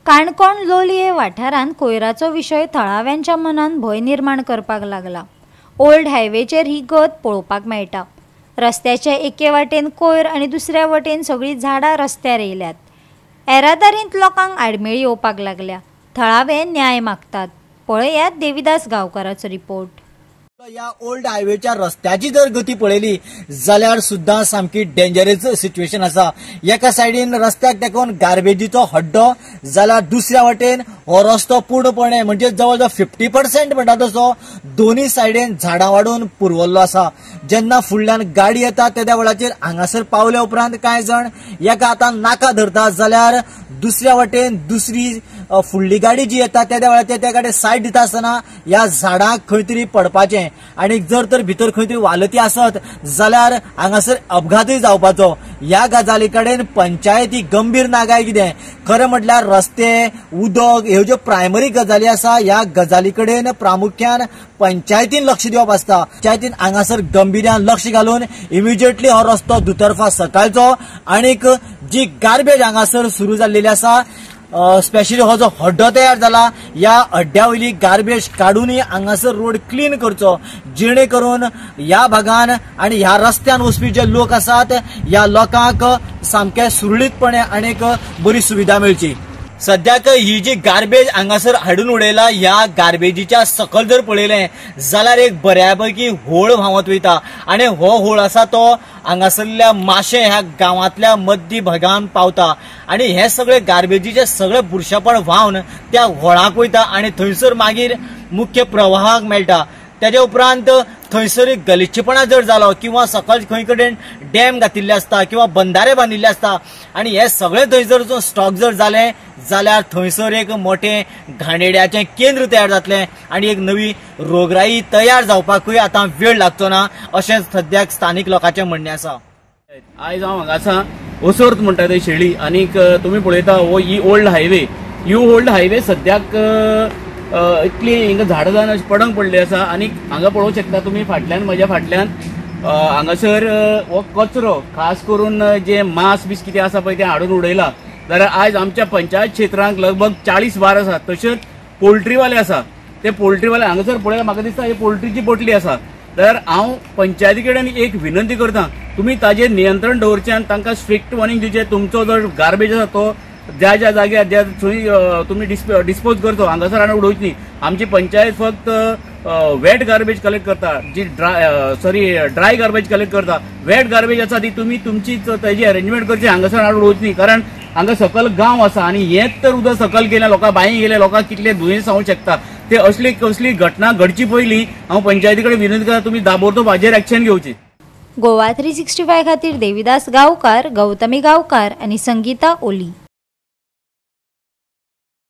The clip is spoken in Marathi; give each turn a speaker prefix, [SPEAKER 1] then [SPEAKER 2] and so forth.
[SPEAKER 1] काणकोण लोलये वाठारांत कोयराचो विशय थळाव्यांच्या मनात भय निर्माण करपाक लागला। ओल्ड हायवेचेर ही गत पळोवपाक मेळटा। रस्त्याचे एके वाटेन कोयर आनी दुसऱ्या वटेन सगळी झाडां रस्त्यार येयल्यात। येरादारींत लोकांक आडमेळी येवपाक लागल्या। थळावे न्याय मागतात। पळयात देविदास गांवकाराचो रिपोर्ट।
[SPEAKER 2] या ओल्ड हायवेच्या रस्त्याची जर गती पळयली जाल्यार सुद्धा सामकी डेंजरस सिच्युएशन आसा। एका सायडीन रस्त्याक तेकोन गार्बेजीचो हड्डो, जाल्यार दुसऱ्या वाटेन हो रस्तो पूर्णपणे म्हणजे जवळजवळ 50% म्हणटा तसो दोन्ही सायडीन झाडां वाडून पुरवल्लो आसा। जेन्ना फुडल्यान गाडी येता त्या वेळाचेर हांगासर पावल्या उपरांत कांय जण एका हातान नाका धरतात, जाल्यार दुसऱ्या वाटेन दुसरी फुडली गाडी जी येता त्या वेळाचेर त्या गाडी सायड दिता आसतना ह्या झाडांक खंय तरी पडपाचें आणि जर तर भितर खंय तरी वालती आसत जाल्यार हांगासर अपघातय जावपाचो। ह्या गजाली कडेन पंचायती गंभीर नागाय कितें खरें म्हटल्यार रस्ते, उदक ह्यो ज्यो प्रायमरी गजाली आसा ह्या गजाली कडेन प्रामुख्यान पंचायतीन लक्ष दिवप आसता। पंचायतीन हांगासर गंभीर्यान लक्ष घालून इमिजिएटली हो रस्तो दुतर्फा सकळचो आनीक जी गार्बेज हांगासर सुरू जाल्लेली आसा, स्पेशली हो जो हड्डो तयार जाला या हड्ड्या वयली गार्बेज काडून हांगासर रोड क्लीन करचो, जेणे करून ह्या भागान आनी ह्या रस्त्यान वचपी जे लोक आसात ह्या लोकांक सामके सुरळीतपणे आनीक बरी सुविधा मेळची। सद्याक ही जी गार्बेज हांगासर हाडून उडयला ह्या गार्बेजीच्या सकल जर पळयलें जाल्यार एक बऱ्यापैकी होळ व्हांवत वयता आनी हो होळ आसा तो हांगासरल्या माशे ह्या गांवांतल्या मध्य भागान पावता आनी हे सगळे गार्बेजीचे सगळे बुरशेपण व्हांवन त्या व्हळाक वयता आनी थंयसर मागीर मुख्य प्रवाहाक मेळटा। त्याच्या उपरांत थंयसर गलिच्छपणा जर जालो किंवा सकल खंय कडेन डॅम घातिल्ले आसता किंवा बंधारे बांदिल्ले आसता आनी हे सगळे थंयसर स्टॉक जर जाले जाल्यार थंयसर एक मोठे घाणेड्याचें केंद्र तयार जातलें आनी एक नवी रोगराई तयार जावपाकूय आतां वेळ लागचो ना अशें सद्याक स्थानीक लोकांचें म्हणणें आसा।
[SPEAKER 3] आयज हांव हांगासा ओसोर्त म्हणटा थंय शेळी आनीक तुमी पळयता हो ही ओल्ड हायवे सद्याक इतली हिंगा झाडां जावन अशी पडंग पडली आसा आनी हांगा पळोवंक शकता तुमी फाटल्यान म्हज्या फाटल्यान हांगासर हो कचरो खास करून जे मांस बीस कितें आसा पळय तें हाडून उडयला। जाल्यार आयज आमच्या पंचायत क्षेत्रांत लगभग 40 बार आसा। तशेंच पोल्ट्रीवाले आसा, ते पोल्ट्रीवाले हांगासर पळयल्यार म्हाका दिसता ही पोल्ट्रीची बोटली आसा। जाल्यार हांव पंचायती कडेन एक विनंती करता, तुमी ताजेर नियंत्रण दवरचें आनी तांकां स्ट्रिक्ट वॉर्निंग दिवचें। तुमचो जो गार्बेज आसा तो ज्या जाग्यार ज्या थंय तुमी डिस्पोज करचो, हांगासर आनी उडोवची न्ही। आमची पंचायत फक्त वेट गार्बेज कलेक्ट करता, जी ड्राय गार्बेज कलेक्ट करता। वेट गार्बेज आसा ती तुमी तुमचीच ताजी अरेंजमेंट करची, हांगासर हाडून उडोवची न्ही। कारण हांगा सकल गांव आसा आनी हेच तर उदक सकल गेल्या लोकां बांयेक गेल्या लोकांक कितले दुयेंस जावंक शकता। ते असली कसली घटना घडची पयलीं हांव पंचायती कडेन विनंती करता तुमी ताबडतोब हाजेर एक्शन घेवची।
[SPEAKER 1] गोवा 365 खातीर देविदास गांवकार, गौतमी गांवकार आनी संगीता ओली।